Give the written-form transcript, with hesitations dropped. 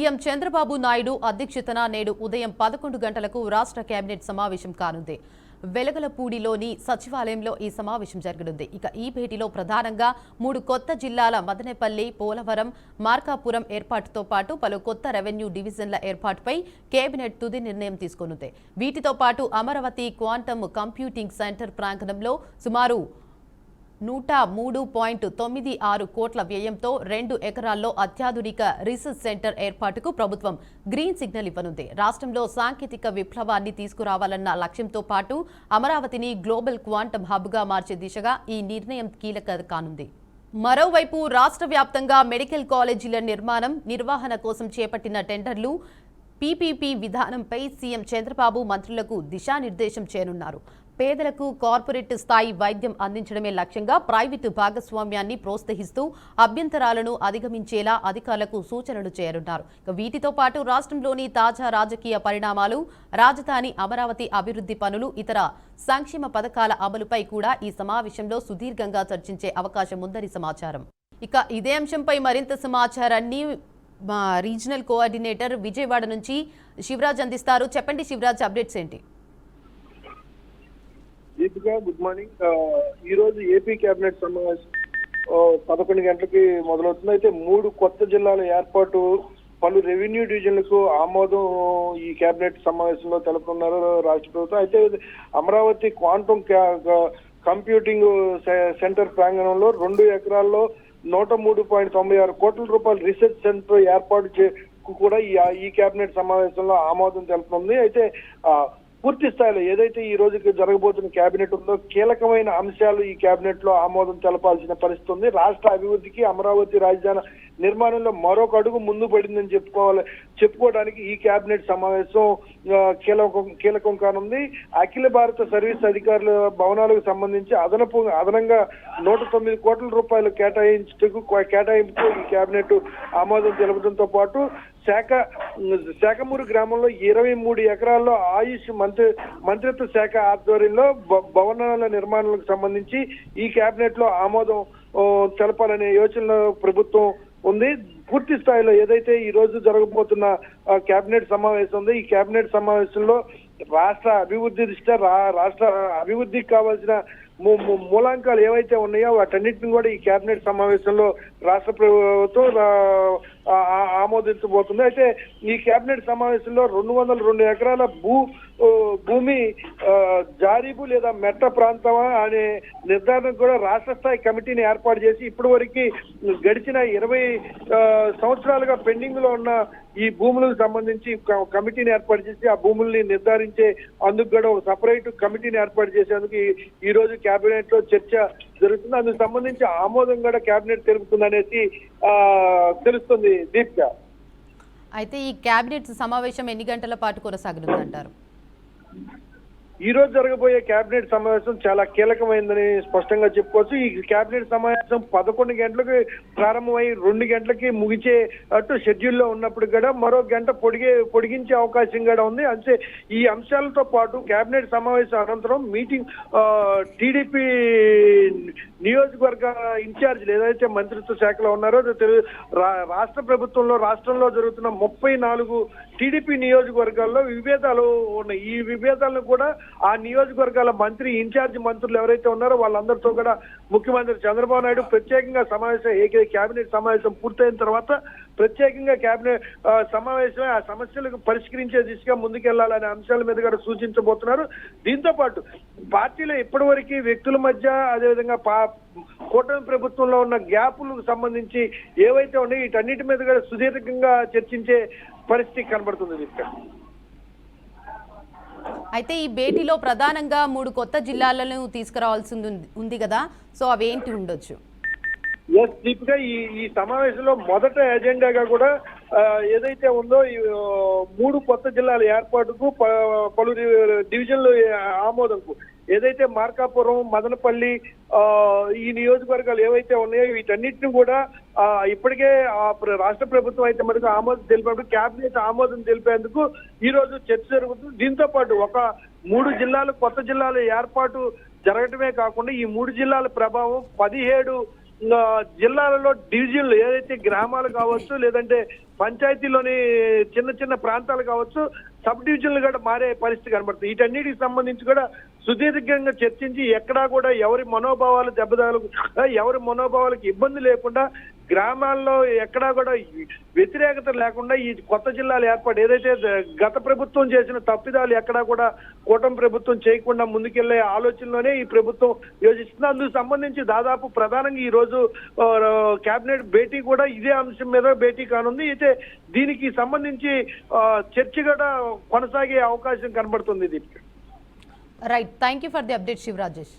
CM Chandrababu Naidu అధ్యక్షతన నేడు ఉదయం 11 గంటలకు రాష్ట్ర కేబినెట్ సమావేశం కానుంది. వెలగలపూడిలోని సచివాలయంలో ఈ సమావేశం జరగనుంది. ఇక ఈ భేటీలో ప్రధానంగా 3 కొత్త జిల్లాల మదనపల్లి, పోలవరం, మార్కాపురం ఏర్పాటుతో పాటు పలు కొత్త రెవెన్యూ డివిజన్ల ఏర్పాటుపై కేబినెట్ తుది నిర్ణయం తీసుకోనుంది. వీటితో పాటు అమరావతి క్వాంటమ్ కంప్యూటింగ్ సెంటర్ ప్రాంగణంలో సుమారు 103.96 కోట్ల వ్యయంతో 2 ఎకరాల్లో అత్యాధునిక రీసెర్చ్ సెంటర్ ఏర్పాటుకు ప్రభుత్వం గ్రీన్ సిగ్నల్ ఇవ్వనుంది. రాష్ట్రంలో సాంకేతిక విప్లవాన్ని తీసుకురావాలన్న లక్ష్యంతో పాటు అమరావతిని గ్లోబల్ క్వాంటమ్ హబ్గా మార్చే దిశగా ఈ నిర్ణయం కీలక కానుంది. మరోవైపు రాష్ట్ర వ్యాప్తంగా మెడికల్ కాలేజీల నిర్వహణ కోసం చేపట్టిన టెండర్లు పీపీపీ విధానంపై సీఎం చంద్రబాబు మంత్రులకు దిశానిర్దేశం చేయనున్నారు. పేదలకు కార్పొరేట్ స్థాయి వైద్యం అందించడమే లక్ష్యంగా ప్రైవేటు భాగస్వామ్యాన్ని ప్రోత్సహిస్తూ అభ్యంతరాలను అధిగమించేలా అధికారులకు సూచనలు చేయనున్నారు. వీటితో పాటు రాష్ట్రంలోని తాజా రాజకీయ పరిణామాలు, రాజధాని అమరావతి అభివృద్ధి పనులు, ఇతర సంక్షేమ పథకాల అమలుపై కూడా ఈ సమావేశంలో సుదీర్ఘంగా చర్చించే అవకాశం ఉందని సమాచారం. ఇక ఇదే అంశంపై మరింత సమాచారాన్ని మా రీజనల్ కోఆర్డినేటర్ విజయవాడ నుంచి శివరాజ్ అందిస్తారు. చెప్పండి శివరాజ్, అప్డేట్స్ ఏంటి? Deepika, good morning. ఈ రోజు ఏపీ కేబినెట్ సమావేశం 11 గంటలకి మొదలవుతుంది. అయితే 3 కొత్త జిల్లాల ఏర్పాటు, పలు రెవెన్యూ డివిజన్లకు ఆమోదం ఈ కేబినెట్ సమావేశంలో తెలుపుతున్నారు రాష్ట్ర ప్రభుత్వం. అయితే అమరావతి క్వాంటమ్ కంప్యూటింగ్ సెంటర్ ప్రాంగణంలో 2 ఎకరాల్లో 103.96 కోట్ల రూపాయల రీసెర్చ్ సెంటర్ ఏర్పాటు కూడా ఈ కేబినెట్ సమావేశంలో ఆమోదం తెలుపుతుంది. అయితే పూర్తి స్థాయిలో ఏదైతే ఈ రోజుకి జరగబోతున్న కేబినెట్ ఉందో కీలకమైన అంశాలు ఈ కేబినెట్ లో ఆమోదం తెలపాల్సిన పరిస్థితి ఉంది. రాష్ట్ర అభివృద్ధికి అమరావతి రాజధాని నిర్మాణంలో మరొక అడుగు ముందు పడిందని చెప్పుకోవడానికి ఈ కేబినెట్ సమావేశం కీలకం కానుంది. అఖిల భారత సర్వీస్ అధికారుల భవనాలకు సంబంధించి అదనంగా 109 కోట్ల రూపాయలు కేటాయింపుకు ఈ కేబినెట్ ఆమోదం తెలపడంతో పాటు శాఖమూరు గ్రామంలో 23 ఎకరాల్లో ఆయుష్ మంత్రిత్వ శాఖ ఆధ్వర్యంలో భవనాల నిర్మాణాలకు సంబంధించి ఈ కేబినెట్ లో ఆమోదం తెలపాలనే యోచనలో ప్రభుత్వం ఉంది. పూర్తి స్థాయిలో ఏదైతే ఈ రోజు జరగబోతున్న కేబినెట్ సమావేశం ఉంది, ఈ కేబినెట్ సమావేశంలో రాష్ట్ర అభివృద్ధి దృష్ట్యా రాష్ట్ర అభివృద్ధికి కావాల్సిన మూలాంకాలు ఏవైతే ఉన్నాయో వాటన్నిటిని కూడా ఈ కేబినెట్ సమావేశంలో రాష్ట్ర ప్రభుత్వం ఆమోదించబోతుంది. అయితే ఈ కేబినెట్ సమావేశంలో 202 ఎకరాల భూమి జారీబు లేదా మెట్ట ప్రాంతమా అనే నిర్ధారణ కూడా రాష్ట్ర స్థాయి కమిటీని ఏర్పాటు చేసి ఇప్పటి వరకు గడిచిన 20 సంవత్సరాలుగా పెండింగ్ లో ఉన్న ఈ భూములకు సంబంధించి కమిటీని ఏర్పాటు చేసి ఆ భూముల్ని నిర్ధారించే అందుకు కూడా ఒక సపరేట్ కమిటీని ఏర్పాటు చేసేందుకు ఈ రోజు కేబినెట్ లో చర్చ జరుగుతుంది. అందుకు సంబంధించి ఆమోదం కూడా కేబినెట్ తెలుపుతుంది అనేసి తెలుస్తుంది. దీపిక, అయితే ఈ కేబినెట్ సమావేశం ఎన్ని గంటల పాటు కొనసాగనుందంటారు? ఈ రోజు జరగబోయే కేబినెట్ సమావేశం చాలా కీలకమైందని స్పష్టంగా చెప్పుకోవచ్చు. ఈ కేబినెట్ సమావేశం 11 గంటలకు ప్రారంభమై 2 గంటలకి ముగిచేటట్టు షెడ్యూల్లో ఉన్నప్పుడు కూడా మరో గంట పొడిగించే అవకాశం కూడా ఉంది. అంటే ఈ అంశాలతో పాటు కేబినెట్ సమావేశం అనంతరం మీటింగ్ టీడీపీ నియోజకవర్గ ఇన్ఛార్జీలు ఏదైతే మంత్రిత్వ శాఖలో ఉన్నారో రాష్ట్ర ప్రభుత్వంలో రాష్ట్రంలో జరుగుతున్న 34 టీడీపీ నియోజకవర్గాల్లో విభేదాలు ఉన్నాయి. ఈ విభేదాలను కూడా ఆ నియోజకవర్గాల ఇన్ఛార్జి మంత్రులు ఎవరైతే ఉన్నారో వాళ్ళందరితో కూడా ముఖ్యమంత్రి చంద్రబాబు నాయుడు ప్రత్యేకంగా కేబినెట్ సమావేశం పూర్తయిన తర్వాత ప్రత్యేకంగా కేబినెట్ సమావేశమే ఆ సమస్యలకు పరిష్కరించే దిశగా ముందుకెళ్లాలనే అంశాల మీద కూడా సూచించబోతున్నారు. దీంతో పాటు పార్టీలో ఇప్పటివరకు వ్యక్తుల మధ్య అదేవిధంగా కూటమి ప్రభుత్వంలో ఉన్న గ్యాపులకు సంబంధించి ఏవైతే ఉన్నాయో వీటన్నిటి మీద కూడా సుదీర్ఘంగా చర్చించే పరిస్థితి కనబడుతుంది. అయితే ఈ భేటీలో ప్రధానంగా 3 కొత్త జిల్లాలను తీసుకురావాల్సి ఉంది కదా, సో అవేంటి ఉండొచ్చు? ఎస్ దీపిక, ఈ సమావేశంలో మొదట ఎజెండాగా కూడా ఏదైతే ఉందో ఈ 3 కొత్త జిల్లాల ఏర్పాటుకు పలు డివిజన్లు ఆమోదంకు ఏదైతే మార్కాపురం, మదనపల్లి ఈ నియోజకవర్గాలు ఏవైతే ఉన్నాయో వీటన్నిటిని కూడా ఇప్పటికే రాష్ట్ర ప్రభుత్వం అయితే మనకు ఆమోదం తెలిపేందుకు కేబినెట్ ఆమోదం తెలిపేందుకు ఈ రోజు చర్చ జరుగుతుంది. దీంతో పాటు ఒక 3 కొత్త జిల్లాల ఏర్పాటు జరగటమే కాకుండా ఈ 3 జిల్లాల ప్రభావం 17 జిల్లాలలో డివిజన్లు ఏదైతే గ్రామాలు కావచ్చు, లేదంటే పంచాయతీలోని చిన్న చిన్న ప్రాంతాలు కావచ్చు, సబ్ డివిజన్లు కూడా మారే పరిస్థితి కనబడుతుంది. వీటన్నిటికి సంబంధించి కూడా సుదీర్ఘంగా చర్చించి ఎక్కడా కూడా ఎవరి మనోభావాలు ఎవరి మనోభావాలకు ఇబ్బంది లేకుండా గ్రామాల్లో ఎక్కడా కూడా వ్యతిరేకత లేకుండా ఈ కొత్త జిల్లాల ఏర్పాటు ఏదైతే గత ప్రభుత్వం చేసిన తప్పిదాలు ఎక్కడా కూడా కూటమి ప్రభుత్వం చేయకుండా ముందుకెళ్లే ఆలోచనలోనే ఈ ప్రభుత్వం యోచిస్తుంది. అందుకు సంబంధించి దాదాపు ప్రధానంగా ఈ రోజు కేబినెట్ భేటీ కూడా ఇదే అంశం మీద భేటీ కానుంది. అయితే దీనికి సంబంధించి చర్చ కూడా కొనసాగే అవకాశం కనబడుతుంది. దీనికి right, thank you for the update శివరాజేష్.